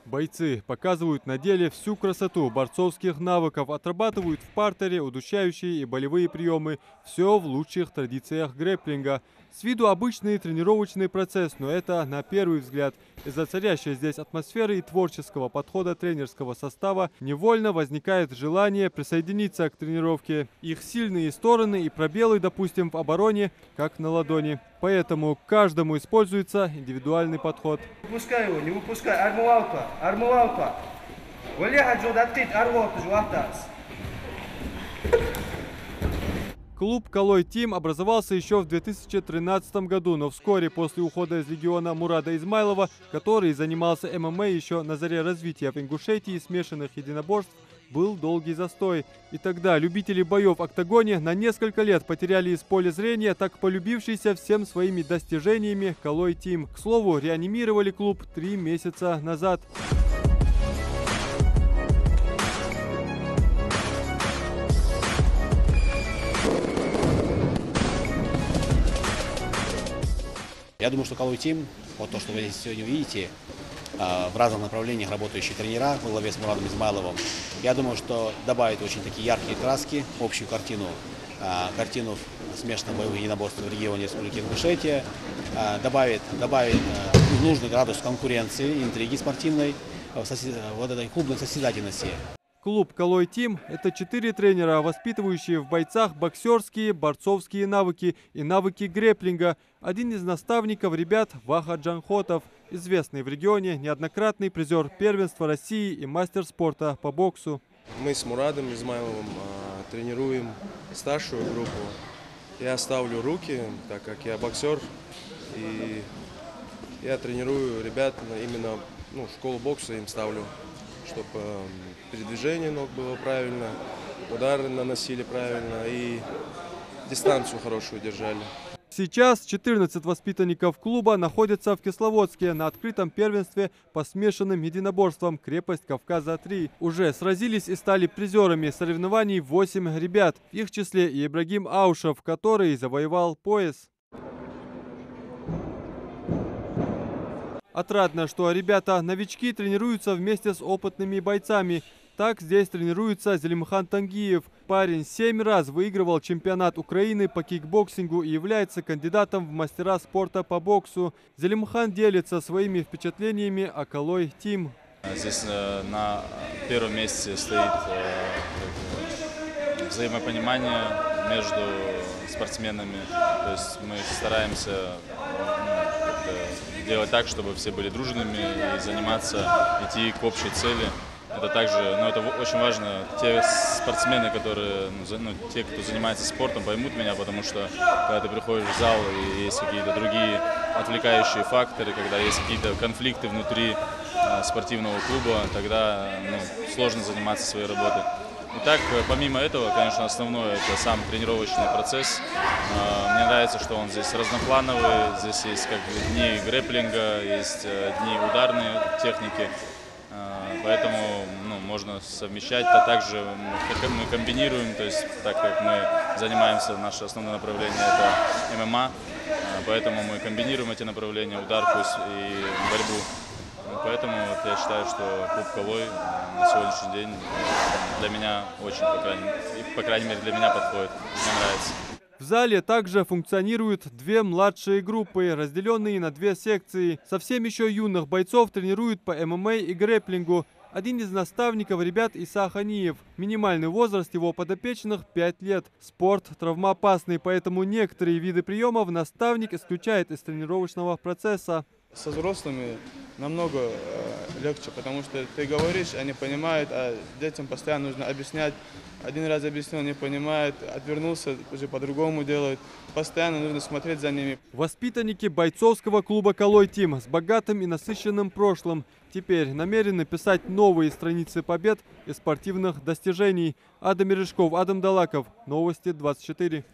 Бойцы показывают на деле всю красоту борцовских навыков, отрабатывают в партере удушающие и болевые приемы. Все в лучших традициях грэпплинга. С виду обычный тренировочный процесс, но это на первый взгляд. Из-за царящей здесь атмосферы и творческого подхода тренерского состава невольно возникает желание присоединиться к тренировке. Их сильные стороны и пробелы, допустим, в обороне, как на ладони. Поэтому к каждому используется индивидуальный подход. Не выпускай его, не выпускай. Армувалка, армувалка. Клуб «Калой Тим» образовался еще в 2013 году, но вскоре после ухода из легиона Мурада Измайлова, который занимался ММА еще на заре развития в Ингушетии смешанных единоборств, был долгий застой. И тогда любители боев в октагоне на несколько лет потеряли из поля зрения так полюбившийся всем своими достижениями «Калой Тим». К слову, реанимировали клуб 3 месяца назад. Я думаю, что «Калой Тим», вот то, что вы здесь сегодня видите, в разных направлениях работающие тренера во главе с Мурадом Измайловым, я думаю, что добавит очень такие яркие краски, общую картину смешанных боевых единоборств в регионе Республики Ингушетия, добавит нужный градус конкуренции, интриги спортивной, вот этой клубной состязательности. Клуб «Калой Тим» – это 4 тренера, воспитывающие в бойцах боксерские, борцовские навыки и навыки грэпплинга. Один из наставников ребят – Ваха Джанхотов, известный в регионе неоднократный призер первенства России и мастер спорта по боксу. Мы с Мурадом Измайловым тренируем старшую группу. Я ставлю руки, так как я боксер, и я тренирую ребят именно в школу бокса им ставлю, чтобы передвижение ног было правильно, удары наносили правильно и дистанцию хорошую держали. Сейчас 14 воспитанников клуба находятся в Кисловодске на открытом первенстве по смешанным единоборствам «Крепость Кавказа-3». Уже сразились и стали призерами соревнований 8 ребят, в их числе и Ибрагим Аушев, который завоевал пояс. Отрадно, что ребята-новички тренируются вместе с опытными бойцами. Так здесь тренируется Зелимхан Тангиев. Парень 7 раз выигрывал чемпионат Украины по кикбоксингу и является кандидатом в мастера спорта по боксу. Зелимхан делится своими впечатлениями о «Калой Тим». Здесь на первом месте стоит взаимопонимание между спортсменами. То есть мы стараемся делать так, чтобы все были дружными и заниматься, идти к общей цели. Это также, это очень важно. Те спортсмены, которые, те, кто занимается спортом, поймут меня, потому что когда ты приходишь в зал и есть какие-то другие отвлекающие факторы, когда есть какие-то конфликты внутри спортивного клуба, тогда сложно заниматься своей работой. Итак, помимо этого, конечно, основное – это сам тренировочный процесс. Мне нравится, что он здесь разноплановый, здесь есть как дни грэпплинга, есть дни ударной техники. Поэтому можно совмещать, а также мы комбинируем, то есть так как мы занимаемся, наше основное направление это ММА, поэтому мы комбинируем эти направления, ударку и борьбу. Поэтому я считаю, что клуб «Калой» на сегодняшний день для меня очень, по крайней мере, для меня подходит, мне нравится. В зале также функционируют 2 младшие группы, разделенные на 2 секции. Совсем еще юных бойцов тренируют по ММА и грэпплингу. Один из наставников ребят Иса Ханиев. Минимальный возраст его подопечных 5 лет. Спорт травмоопасный, поэтому некоторые виды приемов наставник исключает из тренировочного процесса. Со взрослыми намного легче, потому что ты говоришь, они понимают, а детям постоянно нужно объяснять. Один раз объяснил, не понимает, отвернулся, уже по-другому делают. Постоянно нужно смотреть за ними. Воспитанники бойцовского клуба «Калой Тим» с богатым и насыщенным прошлым теперь намерены писать новые страницы побед и спортивных достижений. Адам Мережков, Адам Далаков. Новости 24.